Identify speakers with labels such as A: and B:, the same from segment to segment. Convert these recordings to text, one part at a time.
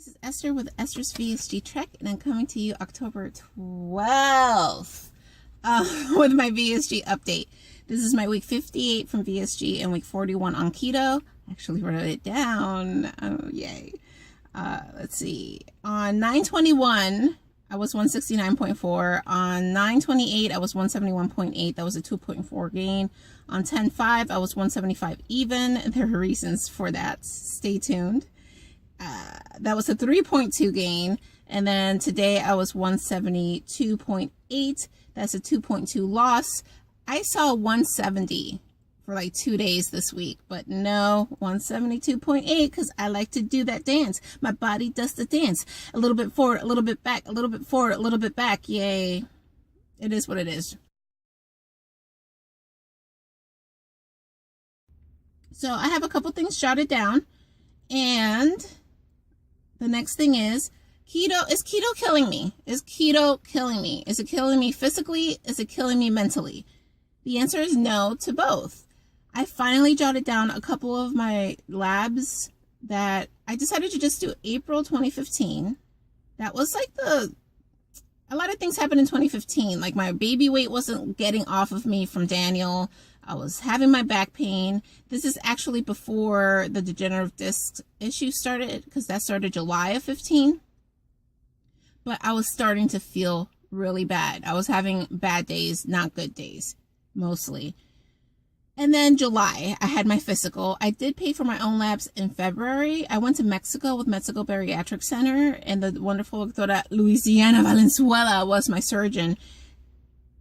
A: This is Esther with Esther's VSG Trek, and I'm coming to you October 12th with my VSG update. This is my week 58 from VSG and week 41 on keto. I actually wrote it down. Oh, yay. Let's see. On 9/21, I was 169.4. On 9/28, I was 171.8. That was a 2.4 gain. On 10/5, I was 175 even. There are reasons for that. Stay tuned. That was a 3.2 gain. And then today I was 172.8. That's a 2.2 loss. I saw 170 for like 2 days this week, but no, 172.8 because I like to do that dance. My body does the dance. A little bit forward, a little bit back, a little bit forward, a little bit back. Yay. It is what it is. So I have a couple things jotted down, and the next thing is keto. Is keto killing me? Is keto killing me? Is it killing me physically? Is it killing me mentally? The answer is no to both. I finally jotted down a couple of my labs that I decided to just do April 2015. That was like a lot of things happened in 2015. Like my baby weight wasn't getting off of me from Daniel. I was having my back pain. This is actually before the degenerative disc issue started, because that started July of 15. But I was starting to feel really bad. I was having bad days, not good days, mostly. And then July, I had my physical. I did pay for my own labs in February. I went to Mexico with Mexico Bariatric Center, and the wonderful Doctora Luisiana Valenzuela was my surgeon.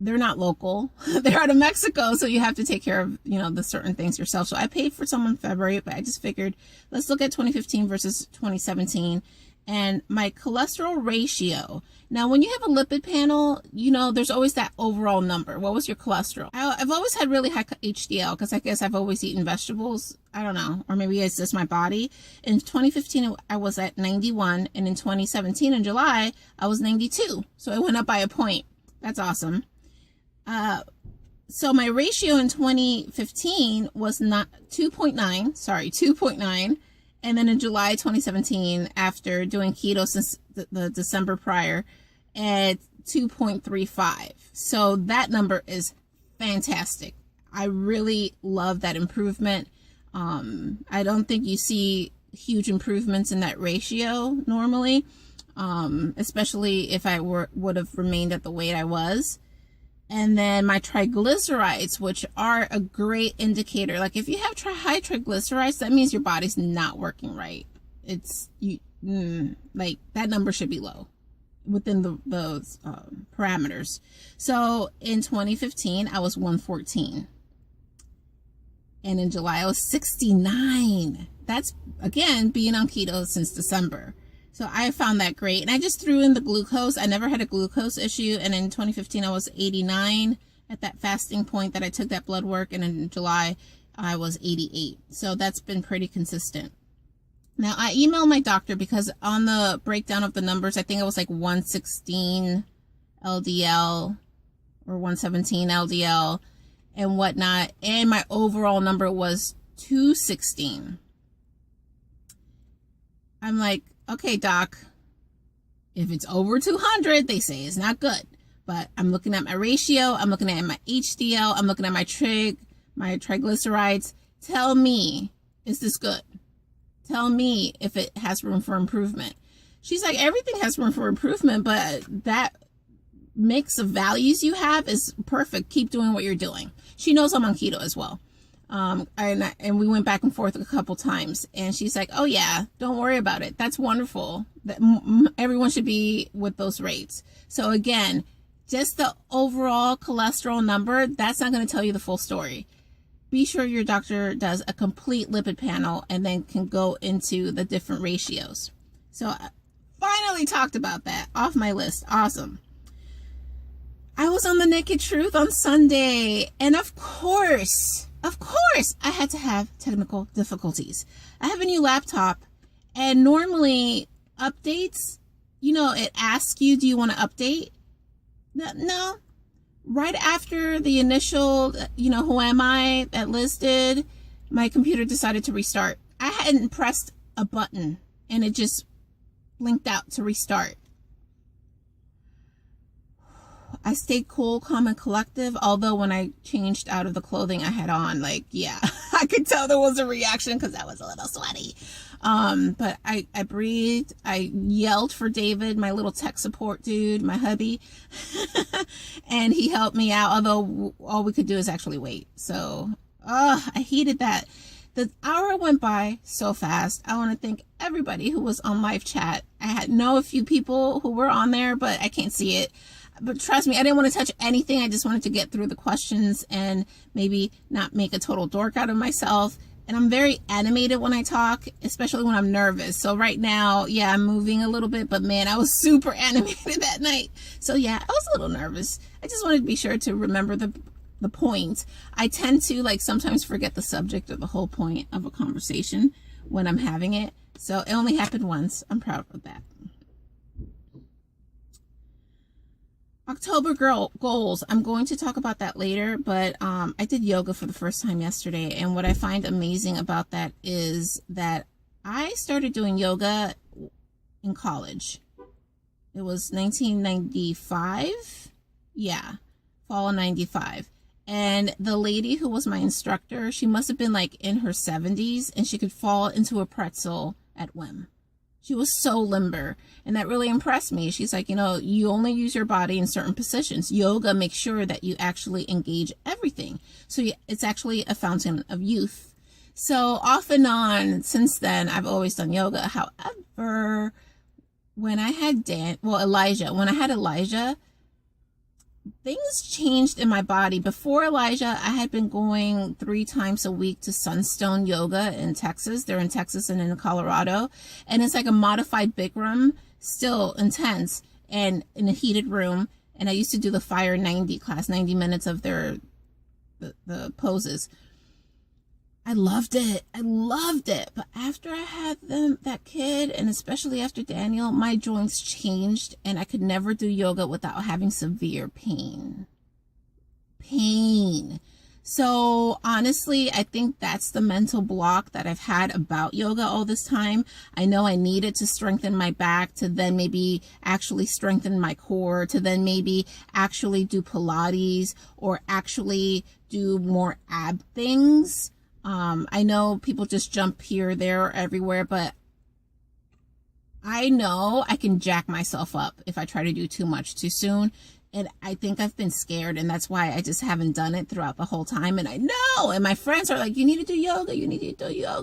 A: They're not local. They're out of Mexico, so you have to take care of, the certain things yourself. So I paid for some in February, but I just figured, let's look at 2015 versus 2017. And my cholesterol ratio. Now, when you have a lipid panel, there's always that overall number. What was your cholesterol? I've always had really high HDL because I guess I've always eaten vegetables. I don't know. Or maybe it's just my body. In 2015, I was at 91. And in 2017, in July, I was 92. So it went up by a point. That's awesome. So my ratio in 2015 was not 2.9. And then in July 2017, after doing keto since the December prior, at 2.35. So that number is fantastic. I really love that improvement. I don't think you see huge improvements in that ratio normally, especially if I would have remained at the weight I was. And then my triglycerides, which are a great indicator. Like if you have high triglycerides, that means your body's not working right. Like that number should be low within those parameters. So in 2015, I was 114. And in July, I was 69. That's, again, being on keto since December. So I found that great. And I just threw in the glucose. I never had a glucose issue. And in 2015, I was 89 at that fasting point that I took that blood work. And in July, I was 88. So that's been pretty consistent. Now, I emailed my doctor because on the breakdown of the numbers, I think it was like 116 LDL or 117 LDL and whatnot. And my overall number was 216. I'm like, okay, doc, if it's over 200, they say it's not good. But I'm looking at my ratio. I'm looking at my HDL. I'm looking at my triglycerides. Tell me, is this good? Tell me if it has room for improvement. She's like, everything has room for improvement, but that mix of values you have is perfect. Keep doing what you're doing. She knows I'm on keto as well. And we went back and forth a couple times, and she's like, oh yeah, don't worry about it. That's wonderful. That everyone should be with those rates. So again, just the overall cholesterol number, that's not going to tell you the full story. Be sure your doctor does a complete lipid panel and then can go into the different ratios. So I finally talked about that off my list. Awesome. I was on the Naked Truth on Sunday, and of course, I had to have technical difficulties. I have a new laptop, and normally updates, it asks you, do you want to update? No. Right after the initial, who am I that listed, my computer decided to restart. I hadn't pressed a button, and it just blinked out to restart. I stayed cool, calm, and collective, although when I changed out of the clothing I had on, like, yeah, I could tell there was a reaction because I was a little sweaty. But I breathed. I yelled for David, my little tech support dude, my hubby, and he helped me out, although all we could do is actually wait. So, I hated that. The hour went by so fast. I want to thank everybody who was on live chat. I know a few people who were on there, but I can't see it. But trust me, I didn't want to touch anything. I just wanted to get through the questions and maybe not make a total dork out of myself. And I'm very animated when I talk, especially when I'm nervous. So right now, yeah, I'm moving a little bit, but man, I was super animated that night. So yeah, I was a little nervous. I just wanted to be sure to remember the point. I tend to like sometimes forget the subject or the whole point of a conversation when I'm having it. So it only happened once. I'm proud of that. October goals. I'm going to talk about that later, but I did yoga for the first time yesterday, and what I find amazing about that is that I started doing yoga in college. It was 1995. Yeah, fall of 95. And the lady who was my instructor, she must have been like in her 70s, and she could fall into a pretzel at whim. She was so limber, and that really impressed me. She's like, you only use your body in certain positions. Yoga makes sure that you actually engage everything. So it's actually a fountain of youth. So off and on, since then, I've always done yoga. However, when I had Elijah, things changed in my body. Before Elijah, I had been going 3 times a week to Sunstone Yoga in Texas. They're in Texas and in Colorado. And it's like a modified Bikram, still intense and in a heated room. And I used to do the Fire 90 class, 90 minutes of the poses. I loved it. But after I had that kid, and especially after Daniel, my joints changed, and I could never do yoga without having severe pain. So honestly, I think that's the mental block that I've had about yoga all this time. I know I needed to strengthen my back, to then maybe actually strengthen my core, to then maybe actually do Pilates or actually do more ab things. I know people just jump here, there, or everywhere, but I know I can jack myself up if I try to do too much too soon. And I think I've been scared, and that's why I just haven't done it throughout the whole time. And I know, and my friends are like, you need to do yoga.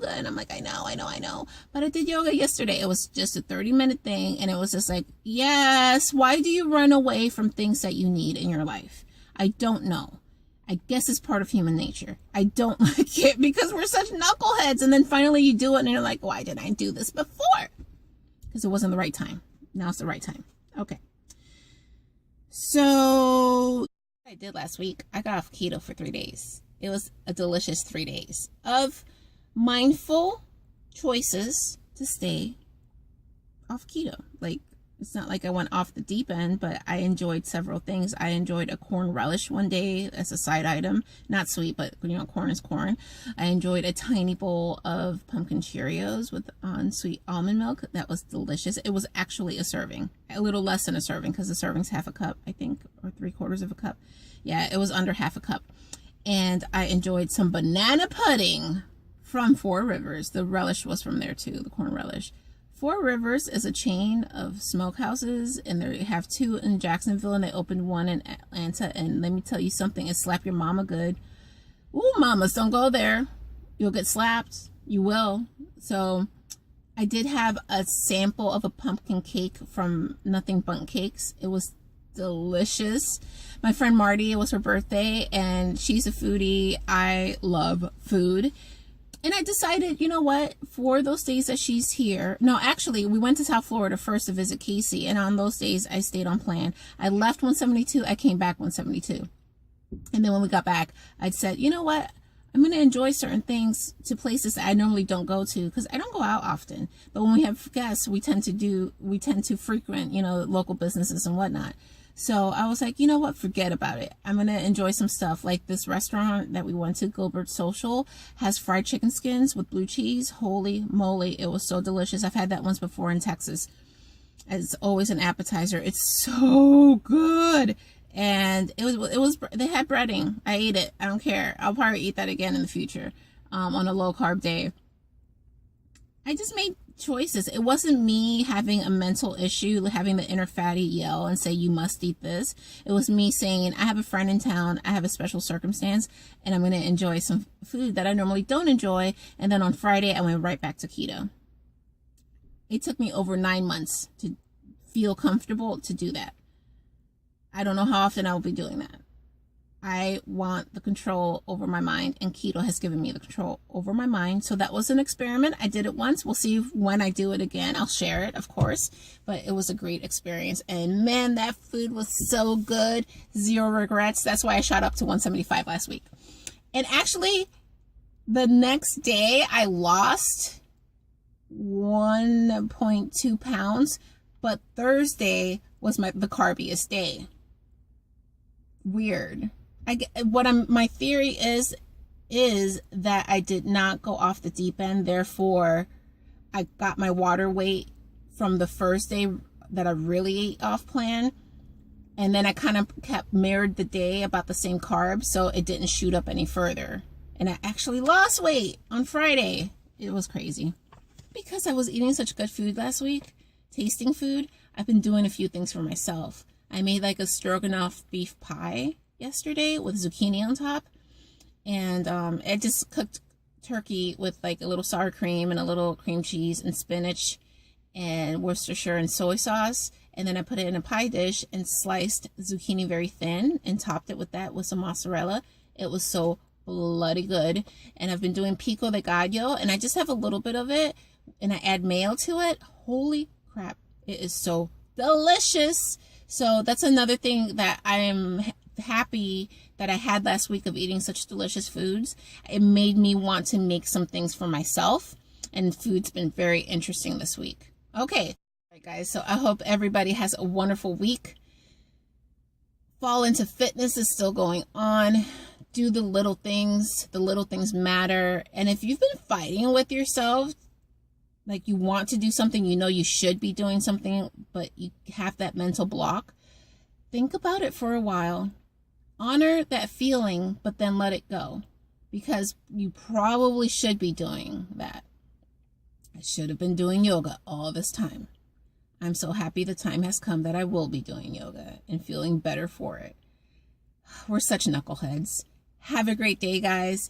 A: And I'm like, I know. But I did yoga yesterday. It was just a 30-minute thing. And it was just like, yes, why do you run away from things that you need in your life? I don't know. I guess it's part of human nature. I don't like it because we're such knuckleheads. And then finally you do it and you're like, why didn't I do this before? Because it wasn't the right time. Now it's the right time. Okay. So what I did last week, I got off keto for 3 days. It was a delicious 3 days of mindful choices to stay off keto. Like, it's not like I went off the deep end, but I enjoyed several things. I enjoyed a corn relish one day as a side item. Not sweet, but corn is corn. I enjoyed a tiny bowl of pumpkin Cheerios with sweet almond milk. That was delicious. It was actually a serving. A little less than a serving because the serving's half a cup, I think, or 3/4 of a cup. Yeah, it was under half a cup. And I enjoyed some banana pudding from Four Rivers. The relish was from there too, the corn relish. Four Rivers is a chain of smokehouses, and they have 2 in Jacksonville, and they opened 1 in Atlanta. And let me tell you something, it slapped your mama good. Ooh, mamas, don't go there. You'll get slapped. You will. So I did have a sample of a pumpkin cake from Nothing Bundt Cakes. It was delicious. My friend Marty, it was her birthday, and she's a foodie. I love food. And I decided, you know what, for those days that she's here, no, actually, we went to South Florida first to visit Casey, and on those days, I stayed on plan. I left 172, I came back 172. And then when we got back, I'd said, you know what, I'm going to enjoy certain things to places that I normally don't go to, because I don't go out often. But when we have guests, we tend to frequent, local businesses and whatnot. So I was like, you know what, forget about it. I'm going to enjoy some stuff. Like this restaurant that we went to, Gilbert Social, has fried chicken skins with blue cheese. Holy moly, it was so delicious. I've had that once before in Texas. It's always an appetizer. It's so good. And they had breading. I ate it. I don't care. I'll probably eat that again in the future, on a low carb day. I just made choices. It wasn't me having a mental issue, having the inner fatty yell and say, you must eat this. It was me saying, I have a friend in town, I have a special circumstance, and I'm going to enjoy some food that I normally don't enjoy. And then on Friday, I went right back to keto. It took me over 9 months to feel comfortable to do that. I don't know how often I will be doing that. I want the control over my mind, and keto has given me the control over my mind. So that was an experiment. I did it once. We'll see when I do it again. I'll share it, of course, but it was a great experience. And man, that food was so good. Zero regrets. That's why I shot up to 175 last week. And actually, the next day I lost 1.2 pounds, but Thursday was the carbiest day. Weird. My theory is that I did not go off the deep end. Therefore, I got my water weight from the first day that I really ate off plan. And then I kind of kept mirrored the day about the same carbs, so it didn't shoot up any further. And I actually lost weight on Friday. It was crazy. Because I was eating such good food last week, tasting food, I've been doing a few things for myself. I made like a stroganoff beef pie yesterday with zucchini on top. And I just cooked turkey with like a little sour cream and a little cream cheese and spinach and Worcestershire and soy sauce. And then I put it in a pie dish and sliced zucchini very thin and topped it with that with some mozzarella. It was so bloody good. And I've been doing pico de gallo, and I just have a little bit of it and I add mayo to it. Holy crap, it is so delicious. So that's another thing that I am happy that I had last week of eating such delicious foods. It made me want to make some things for myself, and food's been very interesting this week. Okay, all right, guys, so I hope everybody has a wonderful week. Fall into fitness is still going on. Do the little things. The little things matter. And if you've been fighting with yourself, like you want to do something, you know you should be doing something, but you have that mental block, think about it for a while. Honor that feeling, but then let it go, because you probably should be doing that. I should have been doing yoga all this time. I'm so happy the time has come that I will be doing yoga and feeling better for it. We're such knuckleheads. Have a great day, guys.